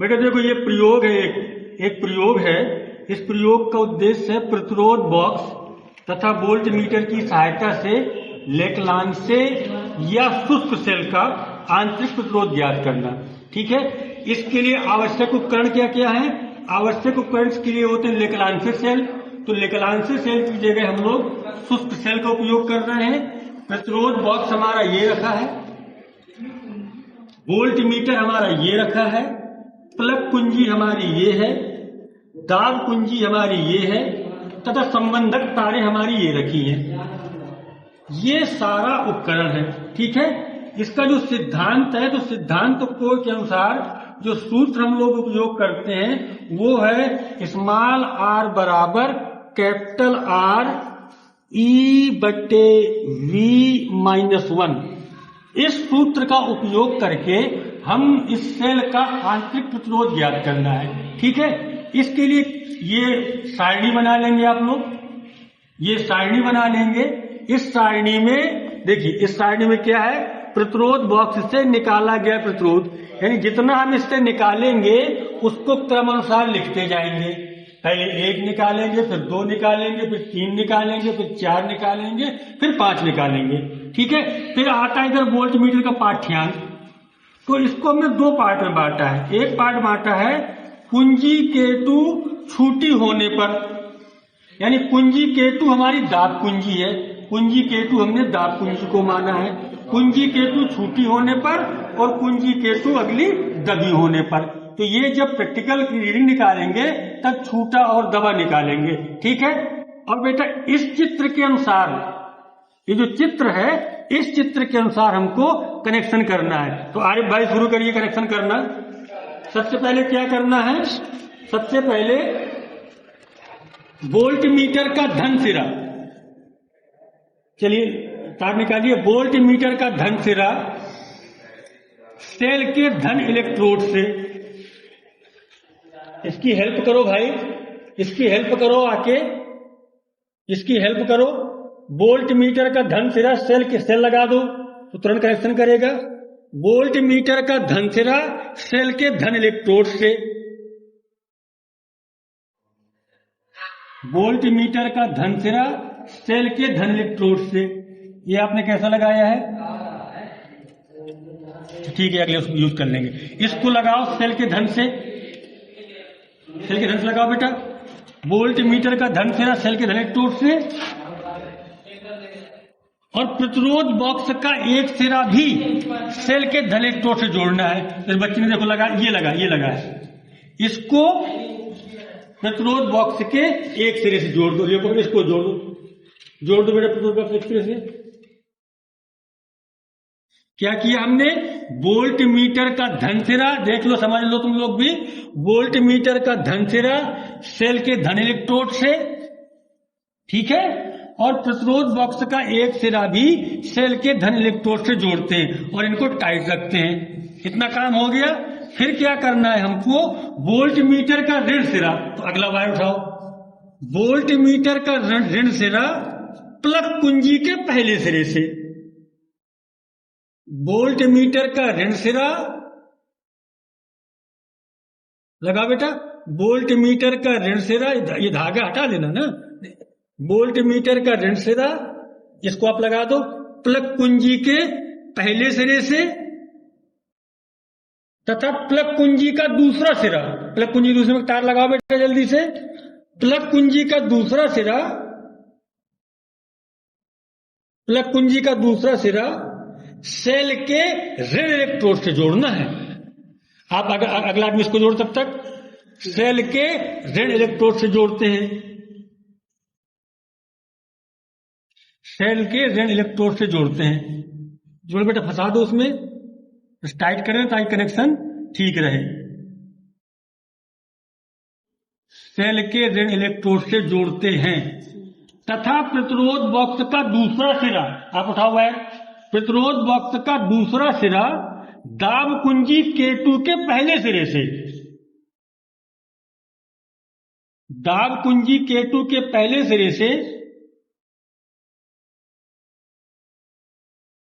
बेटा देखो ये प्रयोग है, एक प्रयोग है। इस प्रयोग का उद्देश्य है प्रतिरोध बॉक्स तथा वोल्ट मीटर की सहायता से लेक्लांसे या शुष्क सेल का आंतरिक प्रतिरोध ज्ञात करना। ठीक है, इसके लिए आवश्यक उपकरण क्या क्या है? आवश्यक उपकरण के लिए होते हैं लेक्लांसे सेल। तो लेक्लांसे सेल की जगह हम लोग शुष्क सेल का उपयोग कर रहे हैं। प्रतिरोध बॉक्स हमारा ये रखा है, वोल्ट मीटर हमारा ये रखा है, प्लग कुंजी हमारी ये है, दाब कुंजी हमारी ये है तथा संबंधक तारें हमारी ये रखी हैं। ये सारा उपकरण है। ठीक है, इसका जो सिद्धांत है, तो सिद्धांत को के अनुसार जो सूत्र हम लोग उपयोग करते हैं वो है स्मॉल आर बराबर कैपिटल आर ई बटे वी माइनस 1। इस सूत्र का उपयोग करके हम इस सेल का आंतरिक प्रतिरोध ज्ञात करना है। ठीक है, इसके लिए ये सारणी बना लेंगे आप लोग, ये सारणी बना लेंगे। इस सारणी में देखिए, इस सारणी में क्या है? प्रतिरोध बॉक्स से निकाला गया प्रतिरोध, यानी जितना हम इससे निकालेंगे उसको क्रमानुसार लिखते जाएंगे। पहले 1 निकालेंगे, फिर 2 निकालेंगे, फिर 3 निकालेंगे, फिर 4 निकालेंगे, फिर 5 निकालेंगे। ठीक है, फिर आता है इधर वोल्ट मीटर का पाठ्यांक। तो इसको हमने 2 पार्ट में बांटा है। एक पार्ट बांटा है कुंजी K2 छूटी होने पर, यानी कुंजी K2 हमारी दाब कुंजी है, कुंजी K2 हमने दाब कुंजी को माना है। कुंजी K2 छूटी होने पर और कुंजी K2 अगली दबी होने पर। तो ये जब प्रैक्टिकल की रीडिंग निकालेंगे तब छूटा और दबा निकालेंगे। ठीक है, और बेटा इस चित्र के अनुसार, ये जो चित्र है इस चित्र के अनुसार हमको कनेक्शन करना है। तो आरिफ भाई शुरू करिए कनेक्शन करना। सबसे पहले क्या करना है? सबसे पहले वोल्ट मीटर का धन सिरा, चलिए तार निकालिए। वोल्ट मीटर का धन सिरा सेल के धन इलेक्ट्रोड से, इसकी हेल्प करो भाई, इसकी हेल्प करो आके, इसकी हेल्प करो। वोल्ट मीटर का धन सिरा सेल के सेल लगा दो तो तुरंत कनेक्शन करेगा। वोल्ट मीटर का धन सिरा सेल के धन इलेक्ट्रोड से, वोल्ट मीटर का धन सिरा सेल के धन इलेक्ट्रोड से। ये आपने कैसा लगाया है? ठीक है, अगले उसको यूज कर लेंगे। इसको लगाओ सेल के धन से, सेल के धन से लगाओ बेटा। वोल्ट मीटर का धन सिरा सेल के धन इलेक्ट्रोड से, और प्रतिरोध बॉक्स का एक सिरा भी सेल के धन इलेक्ट्रोड से जोड़ना है। इस बच्चे ने देखो लगा, ये लगा है। इसको प्रतिरोध बॉक्स के एक सिरे से जोड़ दो, इसको जोड़ दो बेटा प्रतिरोध बॉक्स एक सिरे से। क्या किया हमने? वोल्ट मीटर का धन सिरा, देख लो समझ लो तुम लोग भी, वोल्ट मीटर का धन सिरा सेल के धन इलेक्ट्रोड से, ठीक है, और प्रतिरोध बॉक्स का एक सिरा भी सेल के धन इलेक्ट्रोड से जोड़ते हैं और इनको टाइट रखते हैं। इतना काम हो गया। फिर क्या करना है हमको? वोल्ट मीटर का ऋण सिरा, तो अगला वायर उठाओ। वोल्ट मीटर का ऋण सिरा प्लग कुंजी के पहले सिरे से, वोल्ट मीटर का ऋण सिरा लगा बेटा। वोल्ट मीटर का ऋण सिरा, ये धागा हटा लेना ना। वोल्ट मीटर का ऋण सिरा, इसको आप लगा दो प्लग कुंजी के पहले सिरे से तथा प्लग कुंजी का दूसरा सिरा, प्लग कुंजी दूसरे में तार लगाओ बेटा जल्दी से। प्लग कुंजी का दूसरा सिरा, प्लग कुंजी का दूसरा सिरा सेल के ऋण इलेक्ट्रोड से जोड़ना है। आप अगला आदमी इसको जोड़, तब तक सेल के ऋण इलेक्ट्रोड से जोड़ते हैं, सेल के ऋण इलेक्ट्रोड से जोड़ते हैं। जोड़ बेटा फंसा दो उसमें, टाइट करें ताकि कनेक्शन ठीक रहे। सेल के ऋण इलेक्ट्रोड से जोड़ते हैं तथा प्रतिरोध बॉक्स का दूसरा सिरा, आप उठाओ वायर। प्रतिरोध बॉक्स का दूसरा सिरा दाब कुंजी K2 के पहले सिरे से, दाब कुंजी K2 के पहले सिरे से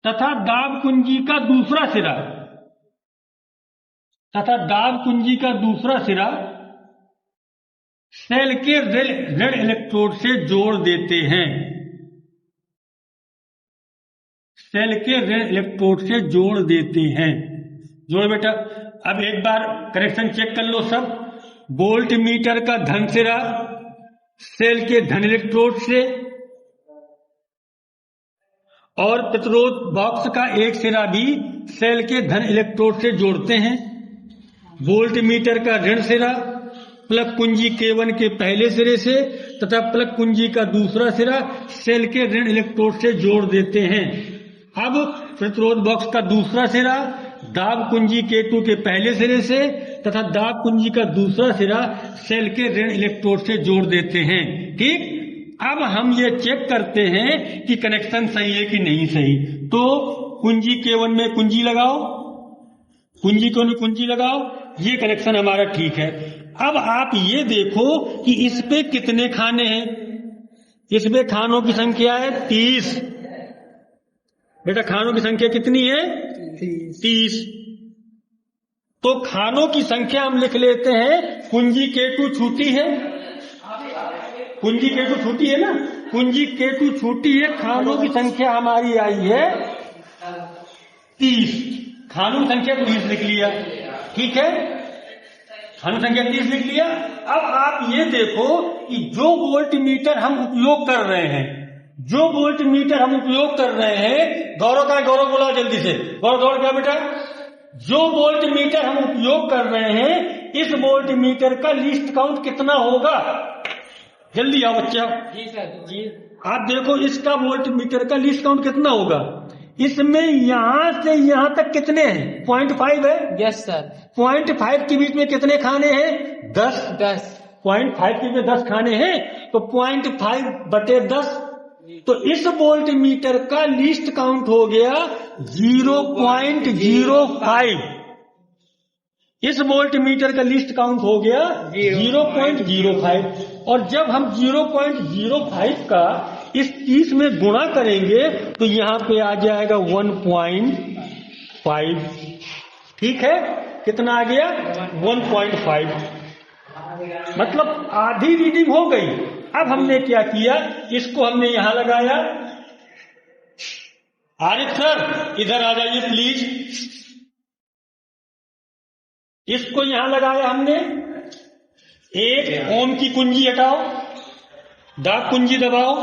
तथा दाब कुंजी का दूसरा सिरा तथा दाब कुंजी का दूसरा सिरा सेल के ऋण इलेक्ट्रोड से जोड़ देते हैं। सेल के ऋण इलेक्ट्रोड से जोड़ देते हैं। जोड़ बेटा। अब एक बार कनेक्शन चेक कर लो सब। वोल्ट मीटर का धन सिरा सेल के धन इलेक्ट्रोड से और प्रतिरोध बॉक्स का एक सिरा भी सेल के धन इलेक्ट्रोड से जोड़ते हैं। वोल्ट मीटर का ऋण सिरा प्लग कुंजी K1 के पहले सिरे से तथा प्लग कुंजी का दूसरा सिरा सेल के ऋण इलेक्ट्रोड से जोड़ देते हैं। अब प्रतिरोध बॉक्स का दूसरा सिरा दाब कुंजी K2 के पहले सिरे से तथा दाब कुंजी का दूसरा सिरा सेल के ऋण इलेक्ट्रोड से जोड़ देते हैं। ठीक। अब हम ये चेक करते हैं कि कनेक्शन सही है कि नहीं सही। तो कुंजी K1 में कुंजी लगाओ, कुंजी K1 में कुंजी लगाओ, ये कनेक्शन हमारा ठीक है। अब आप ये देखो कि इस पे कितने खाने हैं। इस पे खानों की संख्या है 30। बेटा खानों की संख्या कितनी है? 30। तो खानों की संख्या हम लिख लेते हैं। कुंजी K2 छूटी है, कुंजी K2 छूटी है ना, कुंजी K2 छूटी है। खानों की संख्या हमारी आई है 30। खानों की संख्या 30 लिख लिया। ठीक है, खानों की संख्या 30 लिख लिया। अब आप ये देखो कि जो वोल्ट मीटर हम उपयोग कर रहे हैं, जो वोल्ट मीटर हम उपयोग कर रहे हैं, गौरव का गौरव बोला जल्दी से, गौरव क्या बेटा? जो वोल्ट मीटर हम उपयोग कर रहे हैं, इस वोल्ट मीटर का लीस्ट काउंट कितना होगा? जल्दी आओ बच्चा। जी सर जी। आप देखो इसका वोल्ट मीटर का लीस्ट काउंट कितना होगा। इसमें यहां से यहां तक कितने हैं? 0.5 है। Yes sir. 0.5 के बीच में कितने खाने हैं? 10। 0.5 के बीच में 10 खाने हैं, तो 0.5/10। तो इस वोल्ट मीटर का लीस्ट काउंट हो गया 0.05। इस वोल्ट मीटर का लीस्ट काउंट हो गया 0.05। और जब हम 0.05 का इस 30 में गुणा करेंगे तो यहां पे आ जाएगा 1.5। ठीक है, कितना आ गया? 1.5। मतलब आधी रीडिंग हो गई। अब हमने क्या किया, इसको हमने यहां लगाया। आरिफ सर इधर आ जाइए प्लीज। इसको यहां लगाया हमने। 1 ओम की कुंजी हटाओ, दाब कुंजी दबाओ।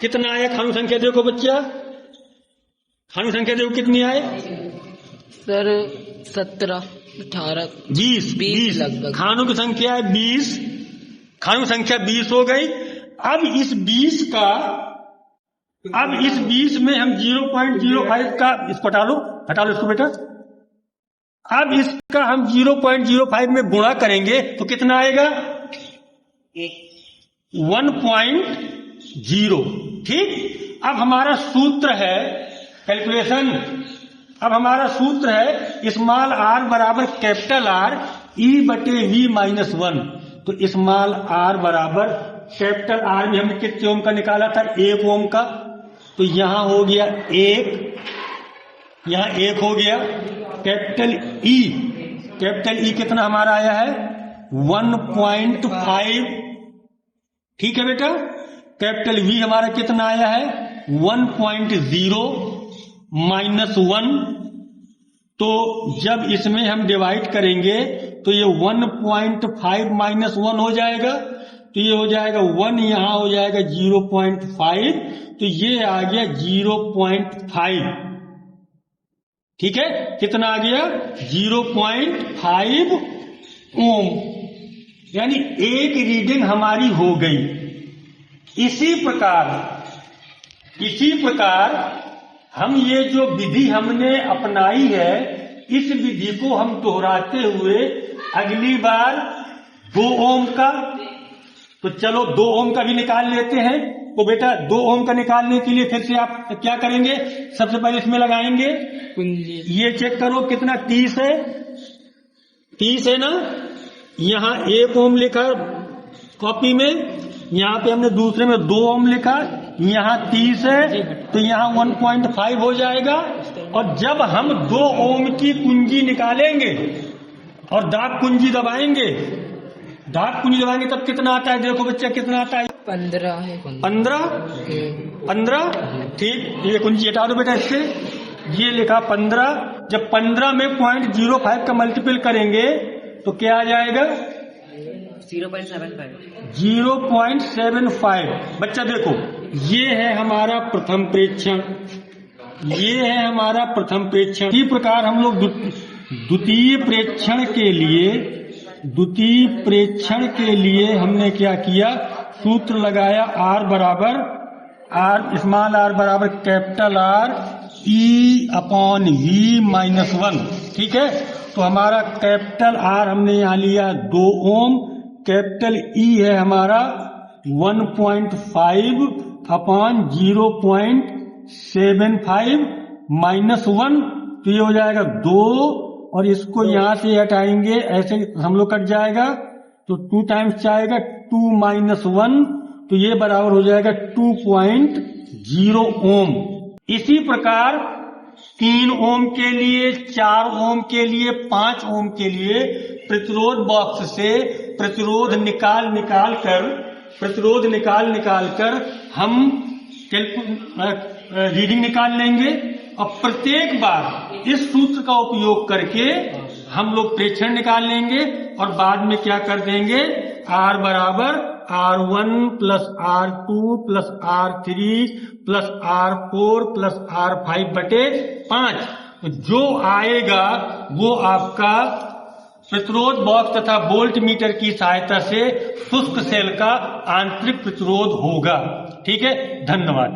कितना आया? खानों संख्या देखो बच्चा, खानों संख्या देखो कितनी आए सर? 17, 18, 20 लगभग। खानों की संख्या है 20। खानों संख्या 20 हो गई। अब इस 20 में हम 0.05 का इसको हटा लो इसको बेटा। अब इसका हम 0.05 में गुणा करेंगे तो कितना आएगा? 1.0। ठीक। अब हमारा सूत्र है कैलकुलेशन। अब हमारा सूत्र है स्मॉल r बराबर कैपिटल R E/V-1। तो स्मॉल r बराबर कैपिटल R में हमने कितने ओम का निकाला था? 1 ओम का। तो यहां हो गया 1, यहां 1 हो गया। कैपिटल E कितना हमारा आया है? 1.5। ठीक है बेटा। कैपिटल V हमारा कितना आया है? 1.0 -1। तो जब इसमें हम डिवाइड करेंगे तो ये 1.5 -1 हो जाएगा। तो ये हो जाएगा 1, यहां हो जाएगा 0.5। तो ये आ गया 0.5। ठीक है, कितना आ गया? 0.5 ओम। यानी एक रीडिंग हमारी हो गई। इसी प्रकार हम ये जो विधि हमने अपनाई है, इस विधि को हम दोहराते हुए अगली बार 2 ओम का, तो चलो 2 ओम का भी निकाल लेते हैं। तो बेटा 2 ओम का निकालने के लिए फिर से आप क्या करेंगे? सबसे पहले इसमें लगाएंगे कुंजी। ये चेक करो कितना? 30 है। 30 है ना। यहां 1 ओम लिखा कॉपी में, यहां पे हमने दूसरे में 2 ओम लिखा। यहां 30 है तो यहां 1.5 हो जाएगा। और जब हम 2 ओम की कुंजी निकालेंगे और दाब कुंजी दबाएंगे, दाब कुंजी दबाएंगे तब कितना आता है? देखो बच्चा कितना आता है? 15 है। 15 ठीक। ये कुंजी हटा दो बेटा इससे। ये लिखा 15। जब 15 में 0.05 का मल्टीपल करेंगे तो क्या आ जाएगा? 0.75। बच्चा देखो, ये है हमारा प्रथम प्रेक्षण, ये है हमारा प्रथम प्रेक्षण। इसी प्रकार हम लोग द्वितीय प्रेक्षण के लिए हमने क्या किया? सूत्र लगाया स्मॉल r बराबर कैपिटल R E/V-1। ठीक है, तो हमारा कैपिटल R हमने यहाँ लिया 2 ओम, कैपिटल E है हमारा 1.5/0.75 -1, तो ये हो जाएगा 2, और इसको यहाँ से हटाएंगे, ऐसे हम लोग कट जाएगा, तो 2 टाइम्स जाएगा 2 - 1, तो ये बराबर हो जाएगा 2.0 ओम। इसी प्रकार 3 ओम के लिए, 4 ओम के लिए, 5 ओम के लिए प्रतिरोध बॉक्स से प्रतिरोध निकाल निकाल कर हम रीडिंग निकाल लेंगे, और प्रत्येक बार इस सूत्र का उपयोग करके हम लोग प्रेक्षण निकाल लेंगे, और बाद में क्या कर देंगे? R बराबर R1 + R2 + R3 + R4 + R5/5। तो जो आएगा वो आपका प्रतिरोध बॉक्स तथा वोल्ट मीटर की सहायता से शुष्क सेल का आंतरिक प्रतिरोध होगा। ठीक है, धन्यवाद।